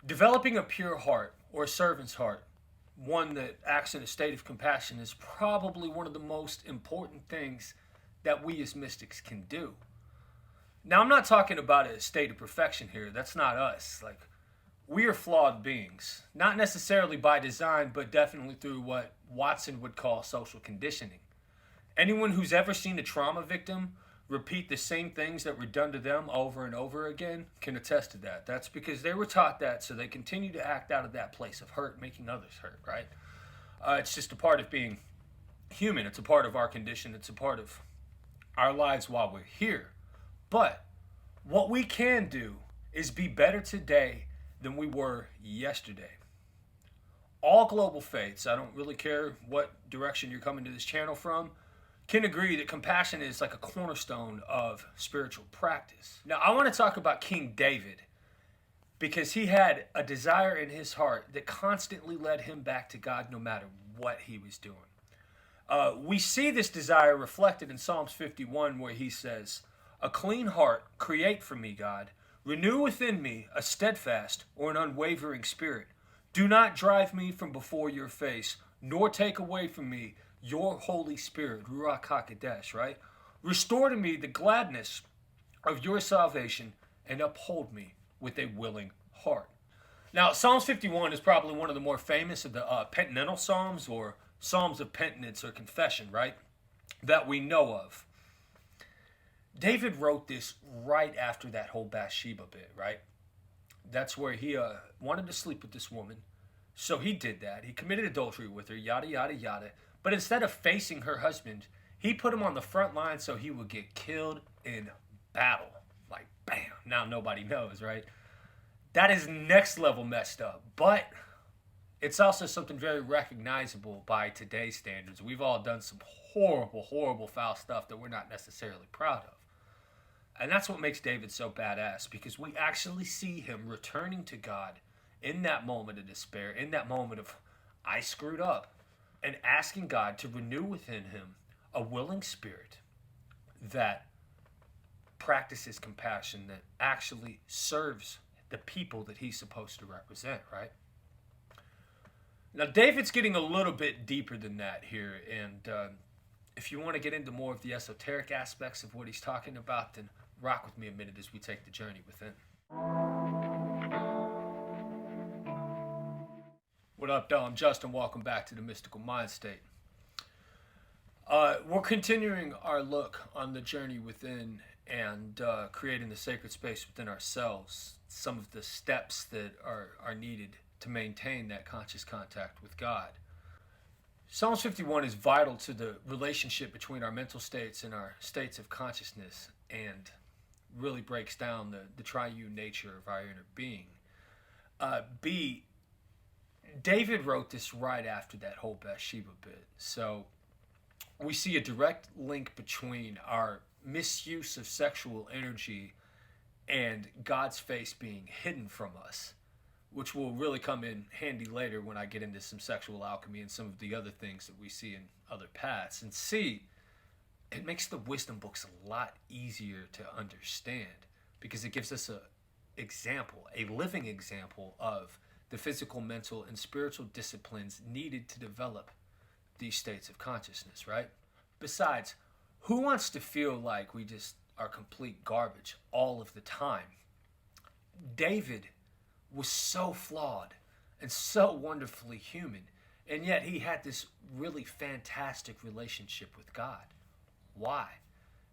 Developing a pure heart or a servant's heart, one that acts in a state of compassion, is probably one of the most important things that we as mystics can do. Now, I'm not talking about a state of perfection here. That's not us. Like, we are flawed beings, not necessarily by design, but definitely through what Watson would call social conditioning. Anyone who's ever seen a trauma victim repeat the same things that were done to them over and over again can attest to that. That's because they were taught that, so they continue to act out of that place of hurt, making others hurt, right? It's just a part of being human. It's a part of our condition. It's a part of our lives while we're here. But what we can do is be better today than we were yesterday. All global faiths, I don't really care what direction you're coming to this channel from, can agree that compassion is like a cornerstone of spiritual practice. Now, I want to talk about King David because he had a desire in his heart that constantly led him back to God no matter what he was doing. We see this desire reflected in Psalms 51 where he says, "A clean heart create for me, God. Renew within me a steadfast or an unwavering spirit. Do not drive me from before your face, nor take away from me your Holy Spirit," Ruach HaKodesh, right? "Restore to me the gladness of your salvation and uphold me with a willing heart." Now, Psalms 51 is probably one of the more famous of the penitential psalms, or psalms of penitence or confession, right? That we know of. David wrote this right after that whole Bathsheba bit, right? That's where he wanted to sleep with this woman. So he did that. He committed adultery with her, yada, yada, yada. But instead of facing her husband, he put him on the front line so he would get killed in battle. Like, bam. Now nobody knows, right? That is next level messed up. But it's also something very recognizable by today's standards. We've all done some horrible, horrible, foul stuff that we're not necessarily proud of. And that's what makes David so badass, because we actually see him returning to God in that moment of despair, in that moment of, I screwed up, and asking God to renew within him a willing spirit that practices compassion, that actually serves the people that he's supposed to represent, right? Now, David's getting a little bit deeper than that here, and if you want to get into more of the esoteric aspects of what he's talking about, then rock with me a minute as we take the journey within. What up, though? I'm Justin. Welcome back to the Mystical Mind State. We're continuing our look on the journey within and creating the sacred space within ourselves, some of the steps that are needed to maintain that conscious contact with God. Psalms 51 is vital to the relationship between our mental states and our states of consciousness, and really breaks down the triune nature of our inner being. David wrote this right after that whole Bathsheba bit. So we see a direct link between our misuse of sexual energy and God's face being hidden from us, which will really come in handy later when I get into some sexual alchemy and some of the other things that we see in other paths. And C, it makes the wisdom books a lot easier to understand because it gives us a living example of the physical, mental, and spiritual disciplines needed to develop these states of consciousness, right? Besides, who wants to feel like we just are complete garbage all of the time? David was so flawed and so wonderfully human, and yet he had this really fantastic relationship with God. Why?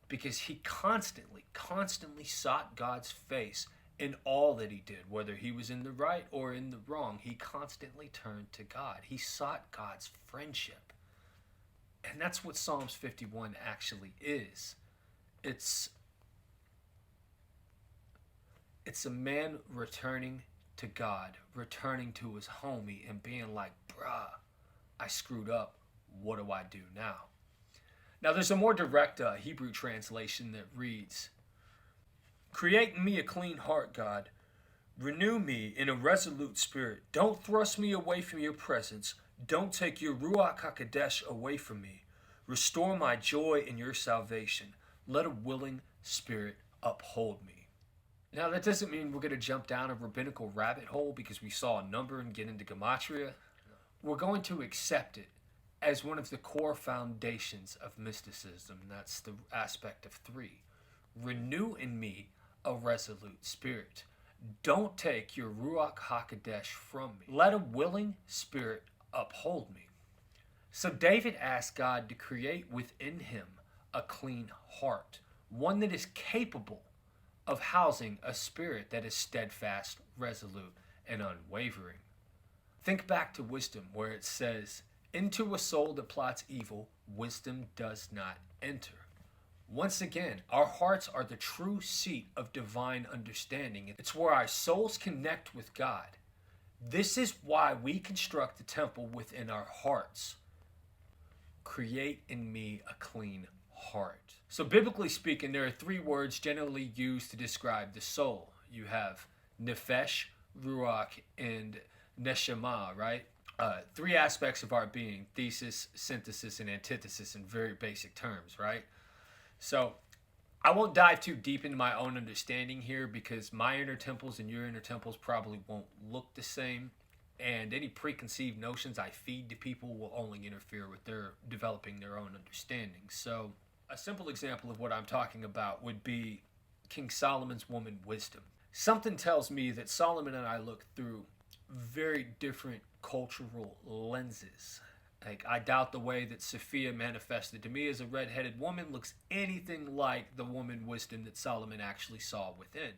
Because he constantly sought God's face in all that he did, whether he was in the right or in the wrong. He constantly turned to God. He sought God's friendship. And that's what Psalms 51 actually is. It's a man returning to God, returning to his homie and being like, bruh, I screwed up. What do I do now? Now, there's a more direct Hebrew translation that reads, "Create in me a clean heart, God. Renew me in a resolute spirit. Don't thrust me away from your presence. Don't take your Ruach HaKodesh away from me. Restore my joy in your salvation. Let a willing spirit uphold me." Now, that doesn't mean we're going to jump down a rabbinical rabbit hole because we saw a number and get into gematria. We're going to accept it as one of the core foundations of mysticism. That's the aspect of 3. Renew in me a resolute spirit. Don't take your Ruach HaKodesh from me. Let a willing spirit uphold me. So David asked God to create within him a clean heart, one that is capable of housing a spirit that is steadfast, resolute, and unwavering. Think back to wisdom, where it says, into a soul that plots evil, wisdom does not enter. Once again, our hearts are the true seat of divine understanding. It's where our souls connect with God. This is why we construct the temple within our hearts. Create in me a clean heart. So biblically speaking, there are 3 words generally used to describe the soul. You have nefesh, ruach, and neshama, right? 3 aspects of our being: thesis, synthesis, and antithesis in very basic terms, right? So I won't dive too deep into my own understanding here because my inner temples and your inner temples probably won't look the same. And any preconceived notions I feed to people will only interfere with their developing their own understanding. So a simple example of what I'm talking about would be King Solomon's woman wisdom. Something tells me that Solomon and I look through very different cultural lenses. Like, I doubt the way that Sophia manifested to me as a red-headed woman looks anything like the woman wisdom that Solomon actually saw within.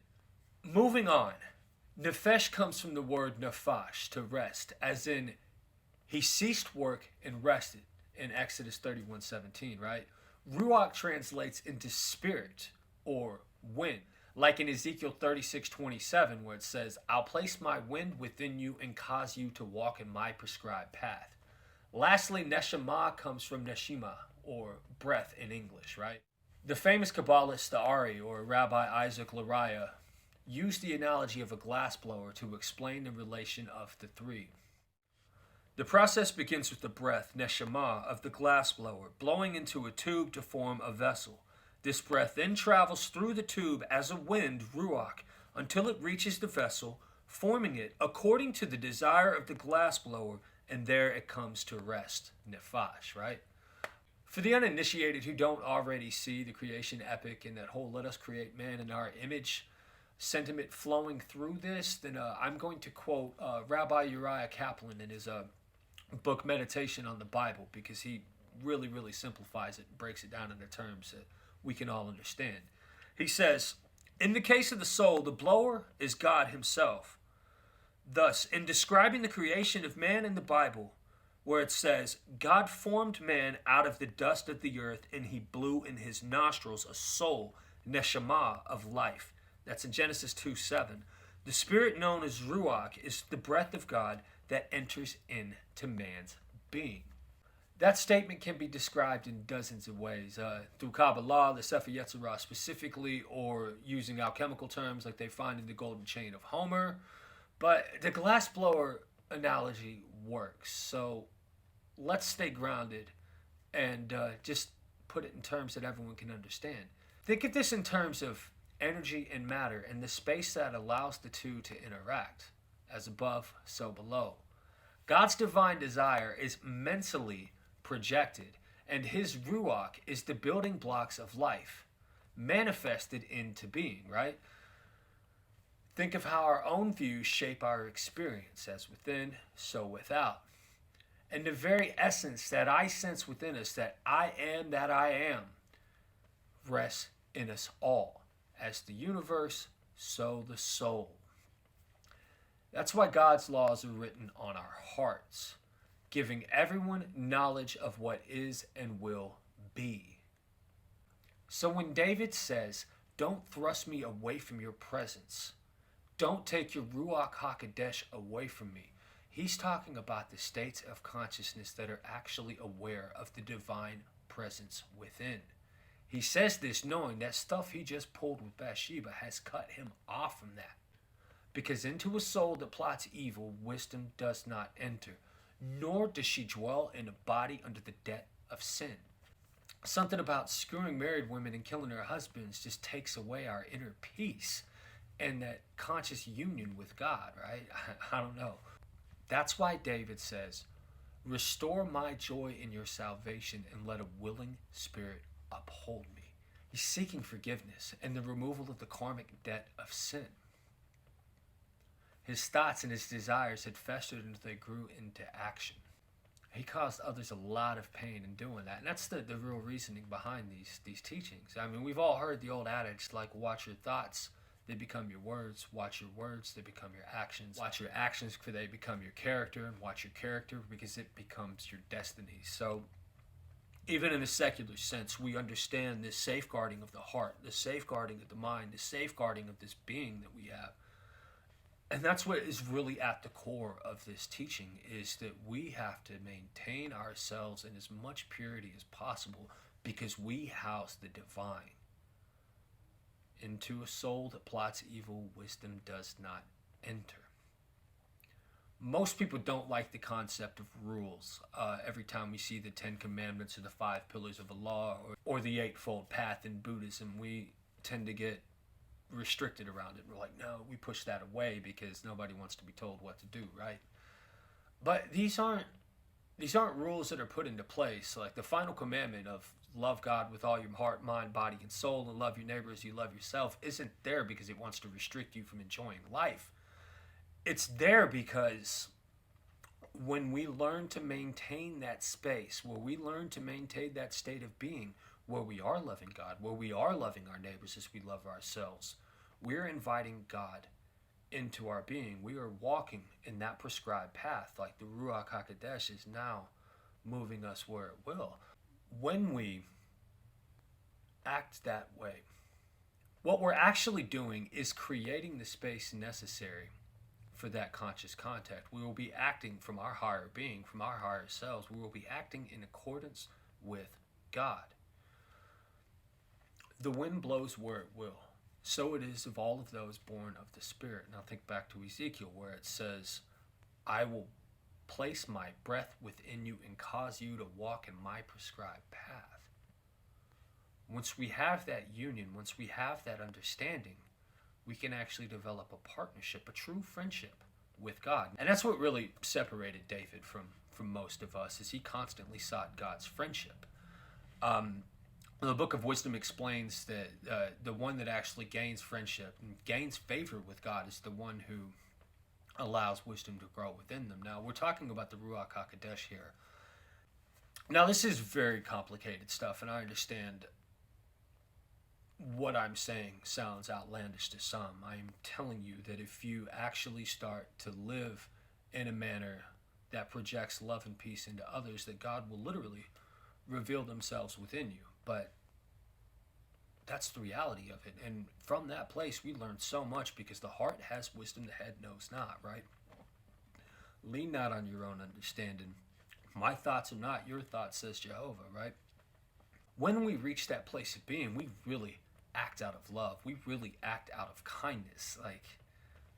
Moving on. Nefesh comes from the word nefash, to rest, as in he ceased work and rested in Exodus 31:17, right? Ruach translates into spirit or wind, like in Ezekiel 36:27, where it says, I'll place my wind within you and cause you to walk in my prescribed path. Lastly, neshama comes from neshima, or breath in English, right? The famous Kabbalist, the Ari, or Rabbi Isaac Lariah, used the analogy of a glassblower to explain the relation of the 3. The process begins with the breath, neshama, of the glassblower, blowing into a tube to form a vessel. This breath then travels through the tube as a wind, ruach, until it reaches the vessel, forming it according to the desire of the glassblower, and there it comes to rest, nefash, right? For the uninitiated who don't already see the creation epic and that whole let us create man in our image sentiment flowing through this, then I'm going to quote Rabbi Uriah Kaplan in his book Meditation on the Bible, because he really, really simplifies it and breaks it down into terms that we can all understand. He says, in the case of the soul, the blower is God himself. Thus, in describing the creation of man in the Bible, where it says, God formed man out of the dust of the earth, and he blew in his nostrils a soul, neshama, of life. That's in Genesis 2:7. The spirit known as ruach is the breath of God that enters into man's being. That statement can be described in dozens of ways, through Kabbalah, the Sefer Yetzirah specifically, or using alchemical terms like they find in the Golden Chain of Homer. But the glassblower analogy works, so let's stay grounded and just put it in terms that everyone can understand. Think of this in terms of energy and matter and the space that allows the two to interact. As above, so below. God's divine desire is mentally projected, and his ruach is the building blocks of life, manifested into being, right? Think of how our own views shape our experience, as within, so without. And the very essence that I sense within us, that I am, rests in us all. As the universe, so the soul. That's why God's laws are written on our hearts, giving everyone knowledge of what is and will be. So when David says, don't thrust me away from your presence, don't take your Ruach HaKodesh away from me, he's talking about the states of consciousness that are actually aware of the divine presence within. He says this knowing that stuff he just pulled with Bathsheba has cut him off from that. Because into a soul that plots evil, wisdom does not enter, nor does she dwell in a body under the debt of sin. Something about screwing married women and killing their husbands just takes away our inner peace. and that conscious union with God, right? I don't know. That's why David says, restore my joy in your salvation and let a willing spirit uphold me. He's seeking forgiveness and the removal of the karmic debt of sin. His thoughts and his desires had festered until they grew into action. He caused others a lot of pain in doing that. And that's the real reasoning behind these teachings. I mean, we've all heard the old adage, like, watch your thoughts, they become your words. Watch your words, they become your actions. Watch your actions, for they become your character. And watch your character, because it becomes your destiny. So, even in a secular sense, we understand this safeguarding of the heart, the safeguarding of the mind, the safeguarding of this being that we have. And that's what is really at the core of this teaching, is that we have to maintain ourselves in as much purity as possible, because we house the divine. Into a soul that plots evil, wisdom does not enter. Most people don't like the concept of rules. Every time we see the 10 Commandments or the 5 Pillars of the Law or the Eightfold Path in Buddhism, we tend to get restricted around it. We're like, no, we push that away because nobody wants to be told what to do, right? But these aren't rules that are put into place. Like the final commandment of love God with all your heart, mind, body, and soul, and love your neighbor as you love yourself isn't there because it wants to restrict you from enjoying life. It's there because when we learn to maintain that space, where we learn to maintain that state of being, where we are loving God, where we are loving our neighbors as we love ourselves, we're inviting God into our being. We are walking in that prescribed path, like the Ruach HaKodesh is now moving us where it will. When we act that way, what we're actually doing is creating the space necessary for that conscious contact. We will be acting from our higher being, from our higher selves. We will be acting in accordance with God. The wind blows where it will. So it is of all of those born of the Spirit. Now think back to Ezekiel, where it says, I will place my breath within you and cause you to walk in my prescribed path. Once we have that union, once we have that understanding, we can actually develop a partnership, a true friendship with God. And that's what really separated David from most of us, is he constantly sought God's friendship. The Book of Wisdom explains that the one that actually gains friendship and gains favor with God is the one who allows wisdom to grow within them. Now, we're talking about the Ruach HaKodesh here. Now, this is very complicated stuff, and I understand what I'm saying sounds outlandish to some. I am telling you that if you actually start to live in a manner that projects love and peace into others, that God will literally reveal themselves within you. But that's the reality of it. And from that place, we learn so much, because the heart has wisdom, the head knows not, right? Lean not on your own understanding. My thoughts are not your thoughts, says Jehovah, right? When we reach that place of being, we really act out of love. We really act out of kindness. Like,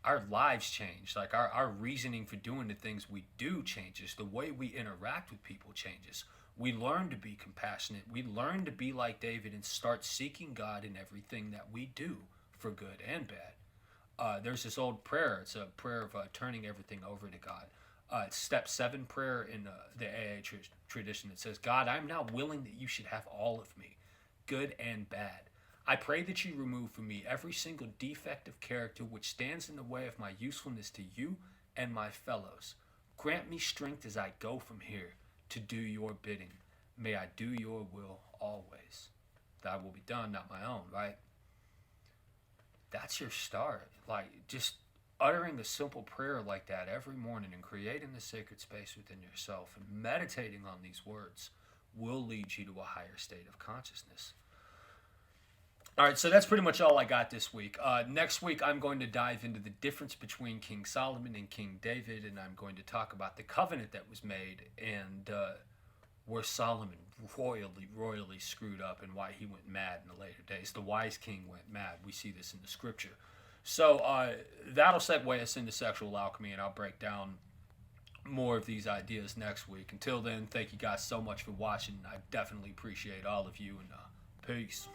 our lives change. Like, our reasoning for doing the things we do changes. The way we interact with people changes. We learn to be compassionate. We learn to be like David and start seeking God in everything that we do, for good and bad. There's this old prayer. It's a prayer of turning everything over to God. It's step 7 prayer in the AA tradition. It says, God, I'm now willing that you should have all of me, good and bad. I pray that you remove from me every single defect of character which stands in the way of my usefulness to you and my fellows. Grant me strength as I go from here to do your bidding. May I do your will always. Thy will be done, not my own, right? That's your start. Like, just uttering a simple prayer like that every morning and creating the sacred space within yourself and meditating on these words will lead you to a higher state of consciousness. All right, so that's pretty much all I got this week. Next week, I'm going to dive into the difference between King Solomon and King David, and I'm going to talk about the covenant that was made and where Solomon royally screwed up and why he went mad in the later days. The wise king went mad. We see this in the scripture. So that'll segue us into sexual alchemy, and I'll break down more of these ideas next week. Until then, thank you guys so much for watching. I definitely appreciate all of you, and peace.